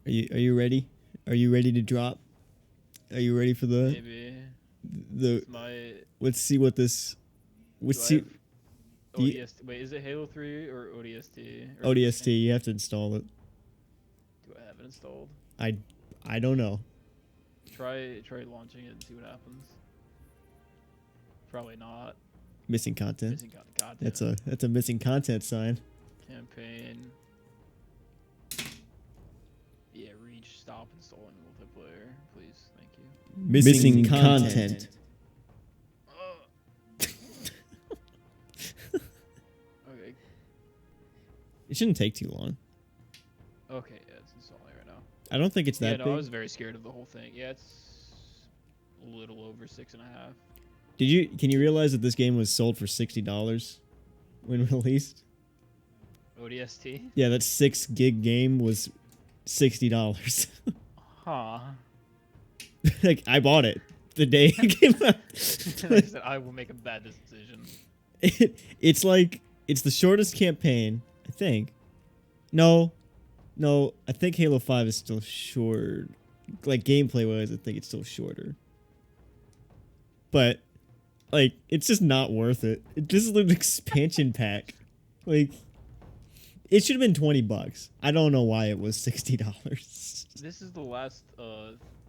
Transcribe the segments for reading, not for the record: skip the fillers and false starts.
Are you ready? Are you ready to drop? Are you ready for Maybe. the? My. Let's see what this. Let's Do I see. have ODST? Wait, is it Halo 3 or ODST? Or ODST. You have to install it. do I have it installed? I don't know. Try launching it and see what happens. Probably not. Missing content. Missing God damn it. That's a missing content sign. Campaign. Yeah, reach. Stop installing multiplayer, please. Thank you. Missing content. Okay. It shouldn't take too long. Okay, yeah, it's installing right now. I don't think it's that Yeah, no, big. I was very scared of the whole thing. Yeah, it's a little over 6.5. Can you realize that this game was sold for $60 when released? ODST? Yeah, that 6 gig game was $60. Huh. Like, I bought it the day it came out. Like I said, I will make a bad decision. It's like, it's the shortest campaign, I think. No, I think Halo 5 is still short. Like, gameplay wise, I think it's still shorter. But, like, it's just not worth it. It just is an expansion pack. Like, it should have been $20. I don't know why it was $60. This is the last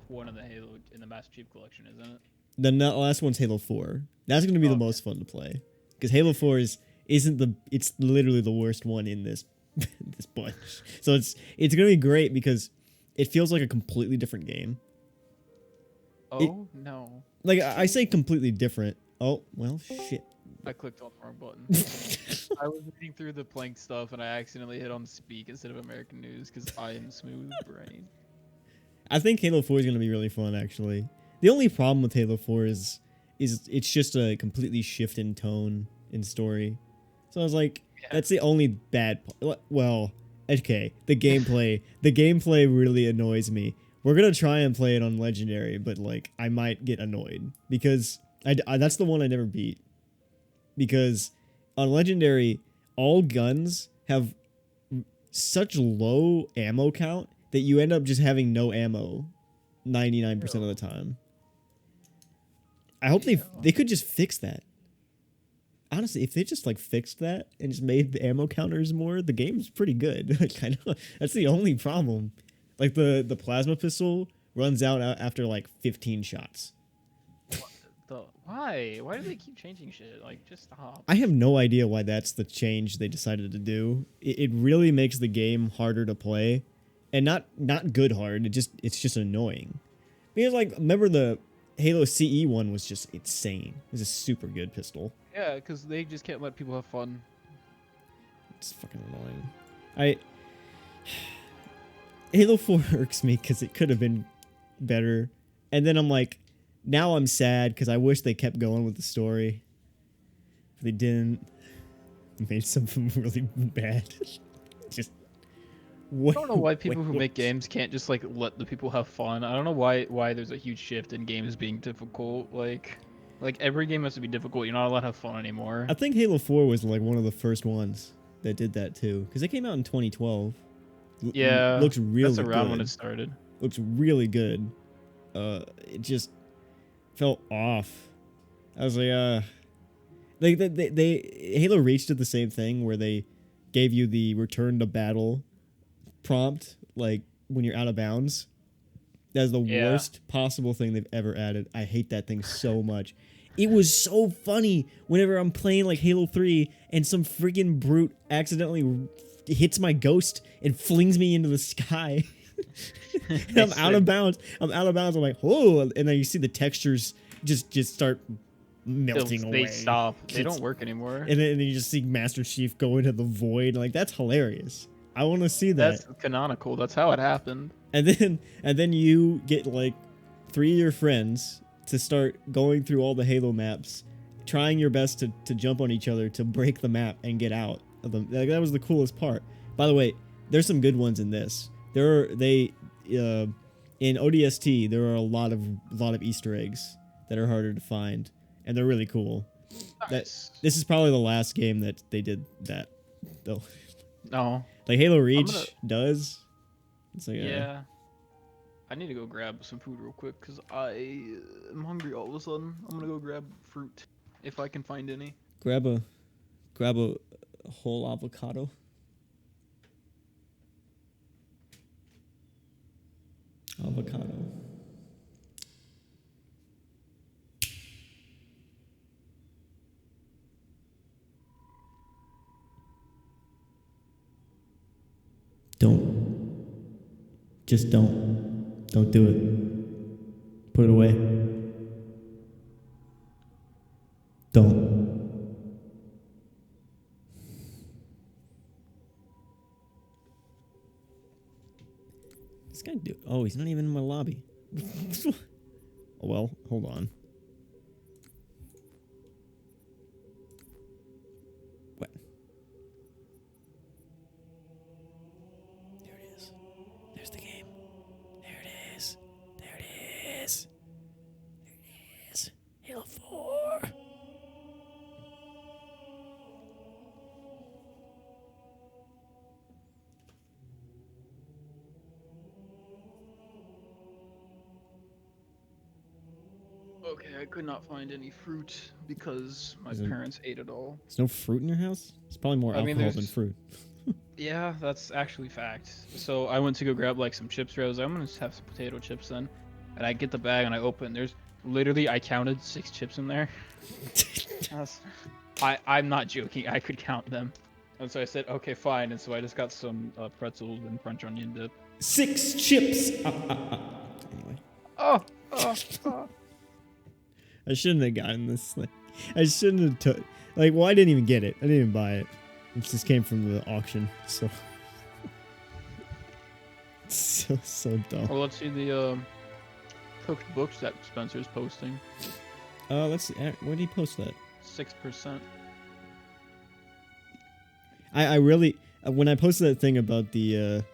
one in the Halo in the Master Chief Collection, isn't it? The last one's Halo 4. That's going to be the most fun to play. Because Halo 4 it's literally the worst one in this this bunch. So it's going to be great because it feels like a completely different game. Oh, no. Like, I say completely different. Oh, well, shit. I clicked on the wrong button. I was reading through the Plank stuff and I accidentally hit on speak instead of American news because I am smooth brain. I think Halo 4 is going to be really fun, actually. The only problem with Halo 4 is it's just a completely shift in tone in story. So I was like, that's the only bad well, okay, the gameplay really annoys me. We're going to try and play it on Legendary, but like I might get annoyed because that's the one I never beat. Because on Legendary, all guns have such low ammo count that you end up just having no ammo 99% of the time. I hope they could just fix that. Honestly, if they just like fixed that and just made the ammo counters more, the game's pretty good. Like, I know that's the only problem. Like the plasma pistol runs out after like 15 shots. Why? Why do they keep changing shit? Like, just stop. I have no idea why that's the change they decided to do. It really makes the game harder to play, and not good hard. It's just annoying. Because like, remember the Halo CE one was just insane. It was a super good pistol. Yeah, because they just can't let people have fun. It's fucking annoying. Halo 4 irks me because it could have been better, and then I'm like, now I'm sad because I wish they kept going with the story. But they didn't. They made something really bad. Just. I don't know why people who make games can't just like let the people have fun. I don't know why there's a huge shift in games being difficult. Like every game has to be difficult. You're not allowed to have fun anymore. I think Halo 4 was like one of the first ones that did that too, because it came out in 2012. Yeah, looks really that's around good. when it started. Looks really good. It just felt off. I was like, they Halo Reach did the same thing where they gave you the return to battle prompt like when you're out of bounds. That's the worst possible thing they've ever added. I hate that thing so much. It was so funny whenever I'm playing like Halo 3 and some freaking brute accidentally hits my ghost and flings me into the sky. And I'm out of bounds. I'm like, whoa, and then you see the textures just start melting away. They stop. They don't work anymore. And then you just see Master Chief go into the void. Like, that's hilarious. I want to see that. That's canonical. That's how it happened. And then you get like 3 of your friends to start going through all the Halo maps, trying your best to jump on each other to break the map and get out of them. Like, that was the coolest part. By the way, there's some good ones in this. In ODST there are a lot of Easter eggs that are harder to find, and they're really cool. Nice. This is probably the last game that they did that, though. No. Like Halo Reach does, It's like yeah. I need to go grab some food real quick because I am hungry all of a sudden. I'm gonna go grab fruit if I can find any. grab a whole avocado. Avocado. Just don't do it. Put it away. Don't. This guy do. Oh, he's not even in my lobby. Oh, well, hold on. What? There it is. There's the game. There it is. There it is. There it is. Halo 4. Okay, I could not find any fruit because my Is it- parents ate it all. There's no fruit in your house? It's probably more I mean, alcohol than there's- fruit. Yeah, that's actually fact. So I went to go grab like some chips. I was like, I'm gonna just have some potato chips then. And I get the bag and I open. There's literally I counted 6 chips in there. I'm not joking. I could count them. And so I said, okay, fine. And so I just got some pretzels and French onion dip. 6 chips. Anyway, Oh. I shouldn't have gotten this. Like, I shouldn't have took. Like, well, I didn't even get it. I didn't even buy it. It just came from the auction. So, so dumb. Well, let's see the cooked books that Spencer's posting. Let's see. Where did he post that? 6%. I really when I posted that thing about the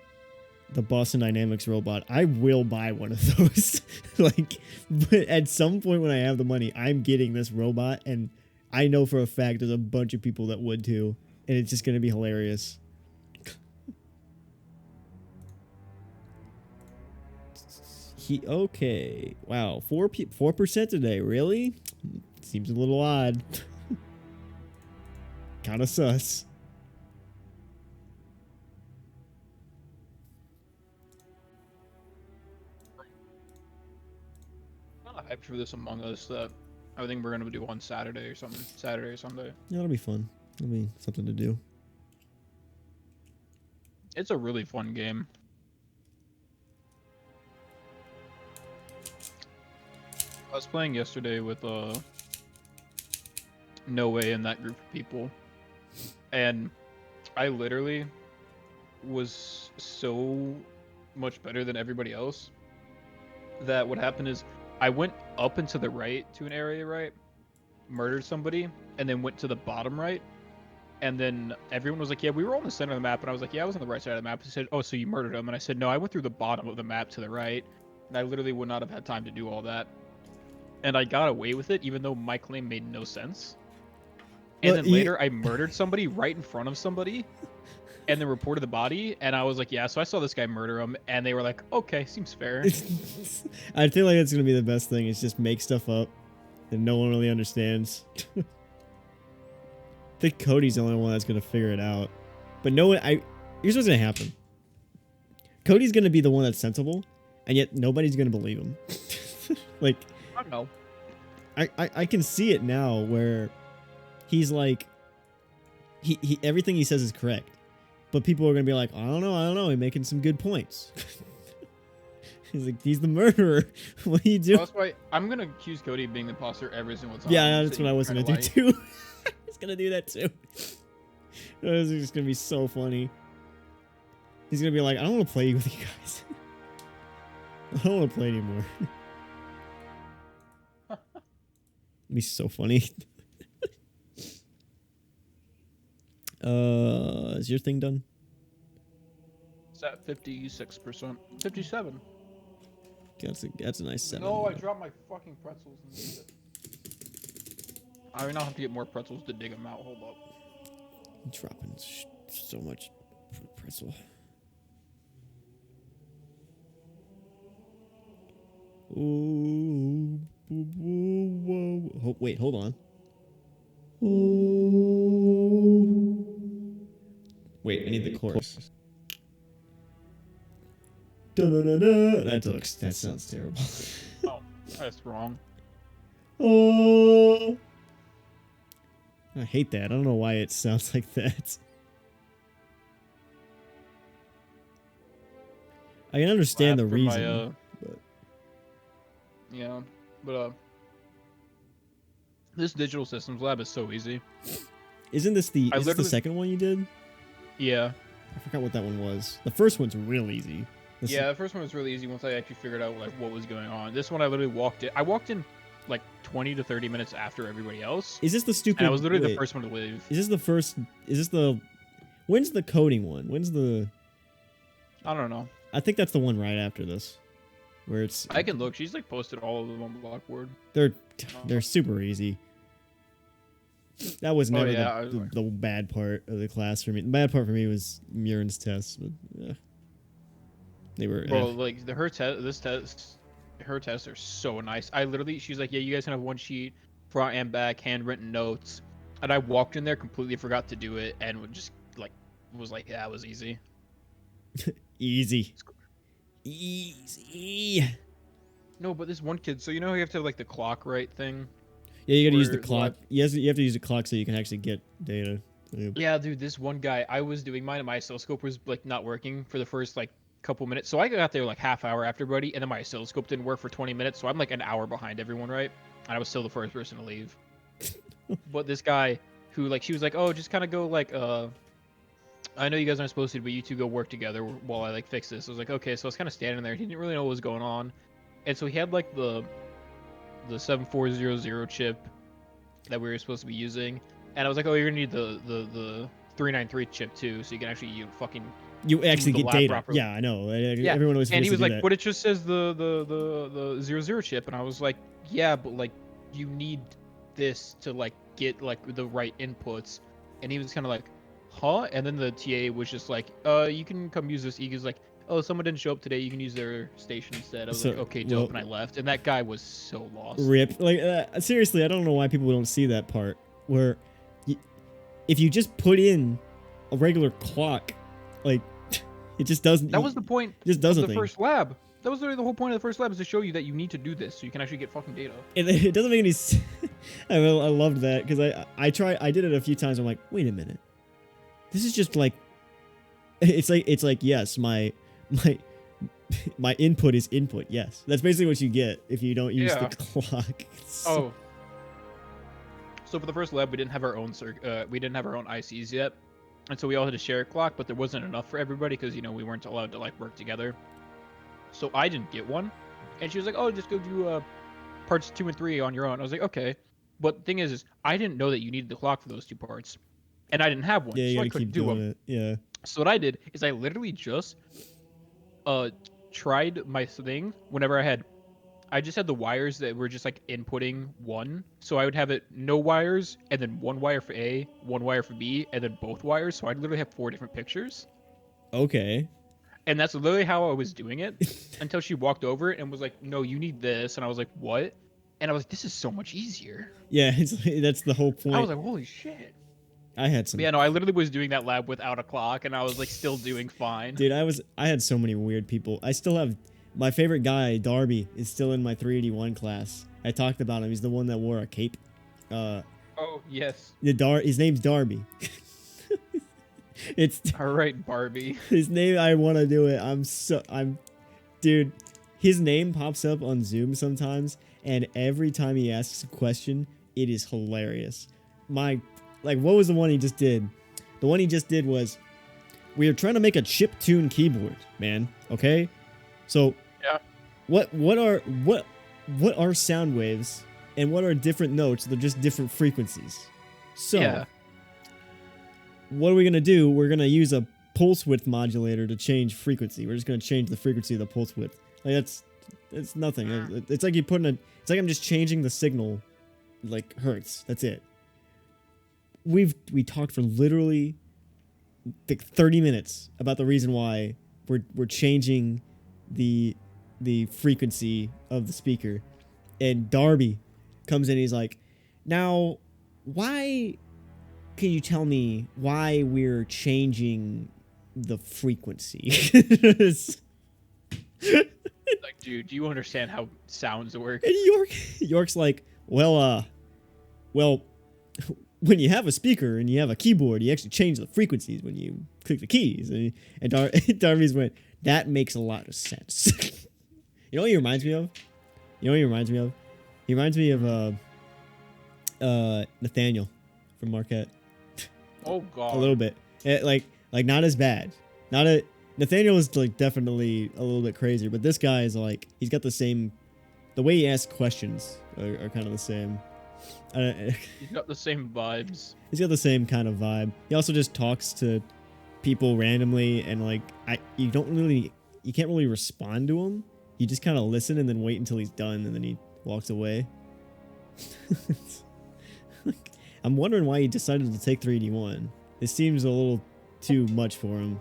Boston Dynamics robot, I will buy one of those. Like, but at some point when I have the money, I'm getting this robot, and I know for a fact there's a bunch of people that would too, and it's just gonna be hilarious. Okay. Wow, 4% today. Really? Seems a little odd. Kind of sus. I'm not hyped for this Among Us that I think we're gonna do on Saturday or something. Saturday or Sunday. Yeah, that'll be fun. That'll be something to do. It's a really fun game. I was playing yesterday with No Way and that group of people, and I literally was so much better than everybody else that what happened is I went up and to the right to an area, right? Murdered somebody, and then went to the bottom right. And then everyone was like, yeah, we were on the center of the map. And I was like, yeah, I was on the right side of the map. He said, oh, so you murdered him. And I said, no, I went through the bottom of the map to the right. And I literally would not have had time to do all that. And I got away with it, even though my claim made no sense. And then later, I murdered somebody right in front of somebody. And then reported the body. And I was like, yeah, so I saw this guy murder him. And they were like, okay, seems fair. I feel like that's going to be the best thing. Is just make stuff up that no one really understands. I think Cody's the only one that's going to figure it out. But no one, here's what's going to happen. Cody's going to be the one that's sensible, and yet nobody's going to believe him. Like, I don't know. I can see it now where he's like, he everything he says is correct. But people are going to be like, I don't know, he's making some good points. He's like, he's the murderer. What do you do? Well, that's why I'm going to accuse Cody of being the imposter every single time. Yeah, that's what I was going to do too. I was going to do that too. This is just going to be so funny. He's going to be like, I don't want to play with you guys. I don't want to play anymore. It'd be so funny. Is your thing done? It's at 56%. 57. That's a nice 7. No, I dropped my fucking pretzels and ate it. I now have to get more pretzels to dig them out. Hold up. I'm dropping so much pretzel. Ooh, wait, hold on. Ooh. Wait, I need the chorus. That sounds terrible. Oh, that's wrong. Oh, I hate that. I don't know why it sounds like that. I can understand the reason. But yeah, but this digital systems lab is so easy. isn't this the second one you did? Yeah. I forgot what that one was. The first one's real easy. The first one was really easy once I actually figured out like what was going on. This one I literally walked in. I walked in like 20 to 30 minutes after everybody else. Is this the stupid? And I was literally the first one to leave. Is this the first? Is this the? When's the coding one? When's the? I don't know. I think that's the one right after this, where it's. I can look. She's like posted all of them on Blockboard. They're super easy. That was never the bad part of the class for me. The bad part for me was Murin's tests, but they were. Bro, like her tests are so nice. She's like, yeah, you guys can have one sheet, front and back, handwritten notes, and I walked in there, completely forgot to do it, and was like, yeah, it was easy. Easy. No, but this one kid, so you know how you have to have like the clock right thing. Yeah, you gotta use the clock. You have to use the clock so you can actually get data. Yeah, dude, this one guy, I was doing mine and my oscilloscope was like not working for the first like couple minutes. So I got there like half hour after everybody, and then my oscilloscope didn't work for 20 minutes. So I'm like an hour behind everyone, right? And I was still the first person to leave. But this guy who like, she was like, oh, just kind of go like, I know you guys aren't supposed to, but you two go work together while I like fix this. I was like, okay. So I was kind of standing there. He didn't really know what was going on. And so he had like the 7400 chip that we were supposed to be using, and I was like, oh, you're gonna need the 393 chip too, so you can actually you actually get data properly. Yeah, I know. Yeah. Everyone was. And he was like, that. but it just says the 00 chip, and I was like, yeah, but like you need this to like get like the right inputs. And he was kind of like, huh? And then the TA was just like, you can come use this. He was like, oh, someone didn't show up today, you can use their station instead. I was like, okay, dope. And I left, and that guy was so lost. Rip. Like, seriously, I don't know why people don't see that part where if you just put in a regular clock, like, it just doesn't. That was the point. It just doesn't. The first lab. That was literally the whole point of the first lab, is to show you that you need to do this so you can actually get fucking data. It doesn't make any sense. I loved that because I did it a few times. I'm like, wait a minute, this is just like, it's like yes, my input is input. Yes, that's basically what you get if you don't use the clock. So for the first lab, we didn't have our own ICs yet, and so we all had to share a clock, but there wasn't enough for everybody because we weren't allowed to like work together. So I didn't get one, and she was like, "Oh, just go do parts 2 and 3 on your own." I was like, "Okay," but the thing is I didn't know that you needed the clock for those 2 parts, and I didn't have one, so I couldn't do them. It. Yeah. So what I did is I literally just tried my thing whenever I just had the wires that were just like inputting one, so I would have it no wires and then one wire for A, one wire for B, and then both wires, so I'd literally have 4 different pictures. Okay. And that's literally how I was doing it until she walked over it and was like, no, you need this. And I was like, what? And I was like, this is so much easier. Yeah, that's the whole point. I was like, holy shit. I had some. But yeah, no, I literally was doing that lab without a clock, and I was like still doing fine. Dude, I had so many weird people. I still have my favorite guy, Darby, is still in my 381 class. I talked about him. He's the one that wore a cape. Oh yes. His name's Darby. It's all right, Barbie. His name. I want to do it. Dude. His name pops up on Zoom sometimes, and every time he asks a question, it is hilarious. What was the one he just did? The one he just did was, we are trying to make a chip-tune keyboard, man. Okay, so yeah, what are sound waves, and what are different notes? They're just different frequencies. So yeah. What are we gonna do? We're gonna use a pulse width modulator to change frequency. We're just gonna change the frequency of the pulse width. Like it's nothing. It's like it's like I'm just changing the signal, like hertz. That's it. We talked for literally like 30 minutes about the reason why we're changing the the frequency of the speaker, and Darby comes in. He's like, "Now, why? Can you tell me why we're changing the frequency?" Like, dude, do you understand how sounds work? And York's like, well, when you have a speaker and you have a keyboard, you actually change the frequencies when you click the keys. And Darby's went, that makes a lot of sense. You know what he reminds me of? You know what he reminds me of? He reminds me of Nathaniel from Marquette. Oh god. A little bit. Like not as bad. Nathaniel is like definitely a little bit crazier, but this guy is like, he's got the same, the way he asks questions are kind of the same. He's got the same vibes. He's got the same kind of vibe. He also just talks to people randomly, and like you can't really respond to him. You just kind of listen and then wait until he's done, and then he walks away. I'm wondering why he decided to take 3D1. It seems a little too much for him.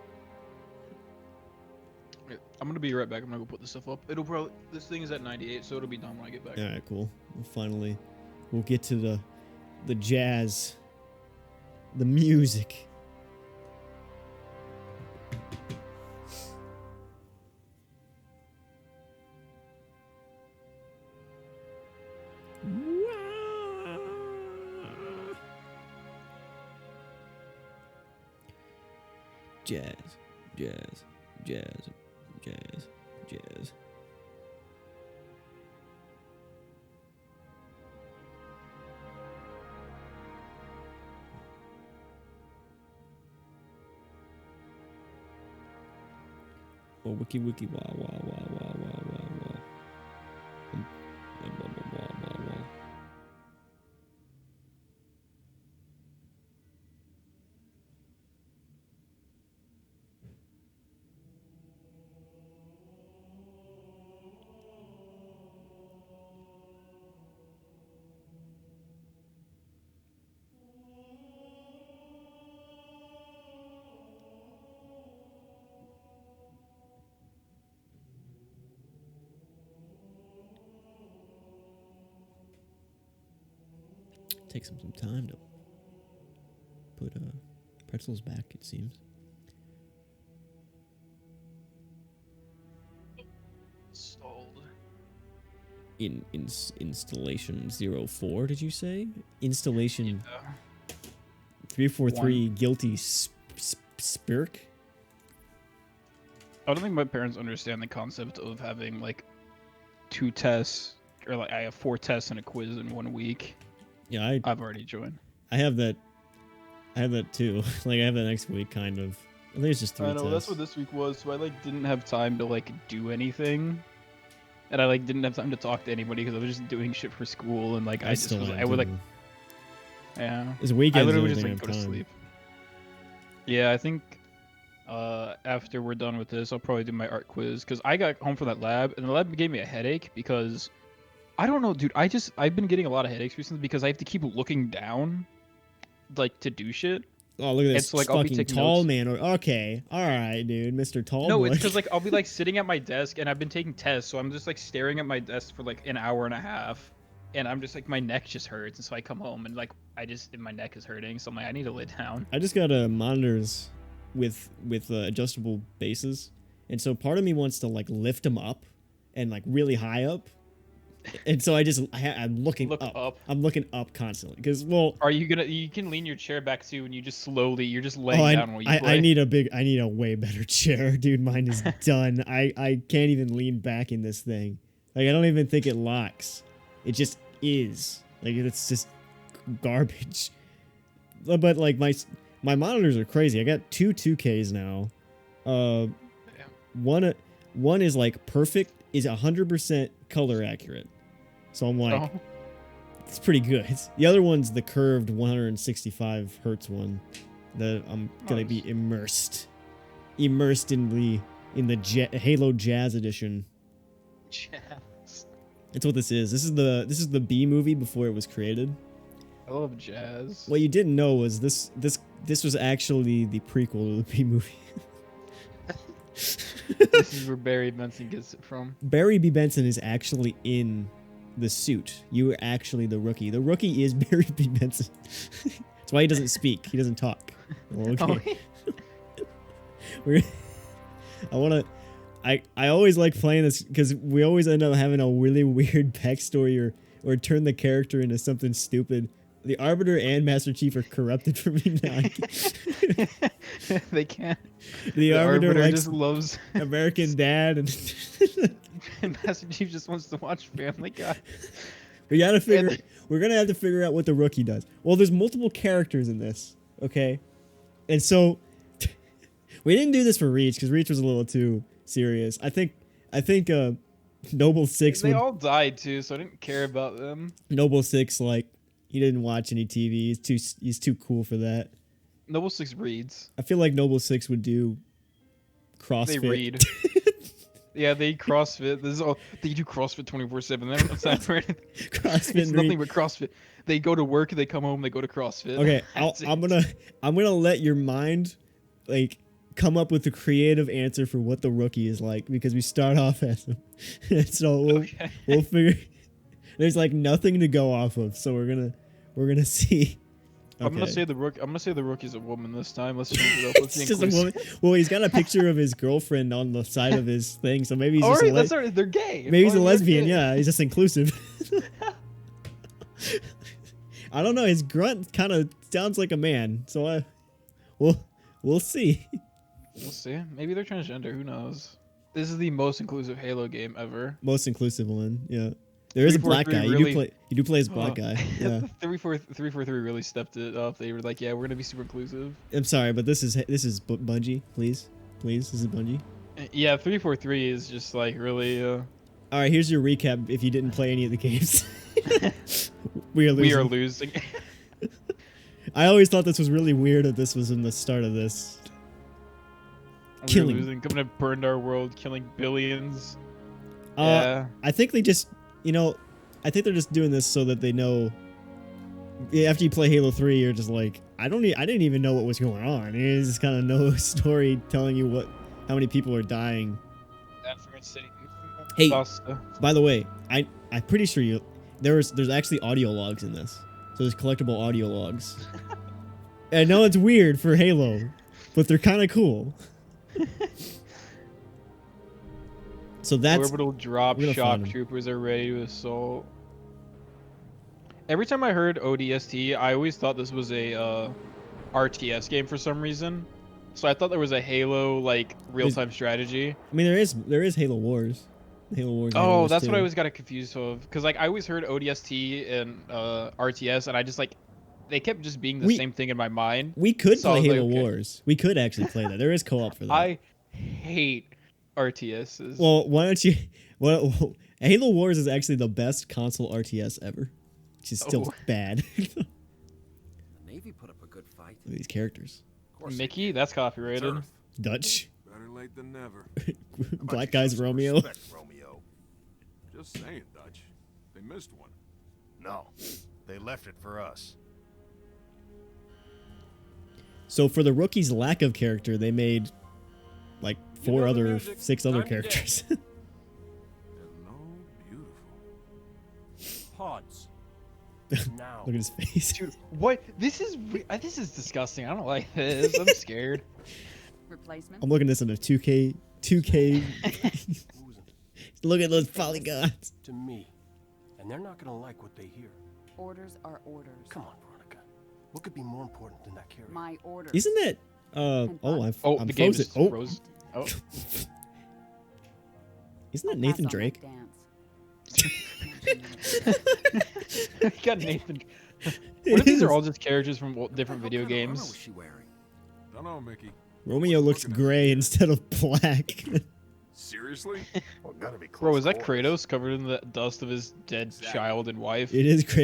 I'm gonna be right back. I'm gonna go put this stuff up. This thing is at 98, so it'll be done when I get back. All right, cool. We'll get to the jazz, the music. Jazz, jazz, jazz, jazz, jazz. Oh, wiki wiki wah wah wah wah wah wah wah. Wah wah wah wah wah. Takes him some time to put pretzels back, it seems. Installed. Installation 04, did you say? Installation Yeah. 343 guilty spirk? I don't think my parents understand the concept of having like 2 tests, or like I have 4 tests and a quiz in 1 week. Yeah, I've already joined. I have that too. Like I have that next week, kind of. I think it's just 3 I know, tests. that's what this week was, so I like didn't have time to like do anything. And I like didn't have time to talk to anybody because I was just doing shit for school, and like I would like, yeah. It's weekends. I literally would just like go to sleep. Yeah, I think after we're done with this, I'll probably do my art quiz, because I got home from that lab, and the lab gave me a headache because I don't know, dude. I've been getting a lot of headaches recently because I have to keep looking down, like to do shit. Oh, look at this It's like I'll be fucking taking tall notes. man. Okay, all right, dude, Mr. Tall No, Boy. it's because like I'll be like sitting at my desk, and I've been taking tests, so I'm just like staring at my desk for like an hour and a half, and I'm just like my neck just hurts, and so I come home and like my neck is hurting, so I'm like I need to lay down. I just got monitors with adjustable bases, and so part of me wants to like lift them up and like really high up, and so I'm looking up. I'm looking up constantly because Are you gonna? You can lean your chair back too, and you're just laying down while you play. I need a way better chair, dude. Mine is done. I can't even lean back in this thing. Like I don't even think it locks. It just is. Like it's just garbage. But like my monitors are crazy. I got 2 2Ks now. One is like perfect, is 100% color accurate. So I'm like, it's pretty good. The other one's the curved 165 hertz one that I'm gonna be immersed in the Halo Jazz Edition. Jazz. That's what this is. This is the B movie before it was created. I love jazz. What you didn't know was this was actually the prequel to the B movie. This is where Barry Benson gets it from. Barry B. Benson is actually in the suit. You are actually the rookie. The rookie is Barry B. Benson. That's why he doesn't speak. He doesn't talk. Well, okay. I always like playing this because we always end up having a really weird backstory or turn the character into something stupid. The Arbiter and Master Chief are corrupted for me now. They can't. The Arbiter likes just loves American Dad, and Master Chief just wants to watch Family Guy. We're gonna have to figure out what the rookie does. Well, there's multiple characters in this, okay, and so we didn't do this for Reach because Reach was a little too serious. I think Noble Six. They all died too, so I didn't care about them. Noble Six, like, he didn't watch any TV. He's too cool for that. Noble Six reads. I feel like Noble Six would do CrossFit. They read. Yeah, they CrossFit. This is all they do. CrossFit 24/7. They don't have time for anything. CrossFit. It's nothing but CrossFit. They go to work. They come home. They go to CrossFit. Okay, I'm gonna let your mind like come up with a creative answer for what the rookie is like because we start off as him. So we'll figure. There's like nothing to go off of, so we're gonna see. Okay. I'm gonna say the rookie's a woman this time. Let's change it up. Let's It's just a woman. Well, he's got a picture of his girlfriend on the side of his thing, so maybe he's just alright, that's alright. They're gay. Maybe he's a lesbian. Yeah, he's just inclusive. I don't know. His grunt kind of sounds like a man, so we'll see. We'll see. Maybe they're transgender. Who knows? This is the most inclusive Halo game ever. Most inclusive one. Yeah. There is a black guy. You do play as black guy. Yeah. 343 really stepped it up. They were like, yeah, we're gonna be super inclusive. I'm sorry, but this is Bungie. Please, this is Bungie. Yeah, 343 is just like really. All right, here's your recap. If you didn't play any of the games, we are losing. I always thought this was really weird that this was in the start of this. Killing. Coming to burn our world, killing billions. Yeah. I think they just. I think they're just doing this so that they know. After you play Halo 3, you're just like, I didn't even know what was going on. You just kind of know a story telling you how many people are dying. Hey, by the way, I'm pretty sure there's actually audio logs in this. So there's collectible audio logs. I know it's weird for Halo, but they're kind of cool. So that's orbital drop. Shock troopers are ready to assault. Every time I heard ODST, I always thought this was a RTS game for some reason. So I thought there was a Halo like real-time strategy. I mean, there is Halo Wars. Halo Wars. Oh, that's what I always got confused of. Because like I always heard ODST and RTS, and I just like they kept just being the same thing in my mind. We could play Halo Wars. We could actually play that. There is co-op for that. I hate RTSs. Well, why don't you? Well, Halo Wars is actually the best console RTS ever, which is still bad. The Navy put up a good fight. Look at these characters. Mickey, that's copyrighted. Dutch. Better late than never. Black guy's Romeo. Romeo. Just saying, Dutch. They missed one. No, they left it for us. So for the rookie's lack of character, they made like 6 other characters. Hello, beautiful. Pods. Now. Look at his face. Dude, what? This is disgusting. I don't like this. I'm scared. Replacement. I'm looking at this in a 2K. Look at those polygons. To me, and they're not gonna like what they hear. Orders are orders. Come on, Veronica. What could be more important than that carrier? My orders. Isn't that? I'm the game frozen. is froze. Oh. Isn't that Nathan Drake? We got Nathan. What if these are all just characters from different video games? Was she wearing? Don't know, Mickey. Romeo looks gray instead of black. Seriously? Well, gotta be close. Bro, is that Kratos covered in the dust of his dead child and wife? It is Kratos.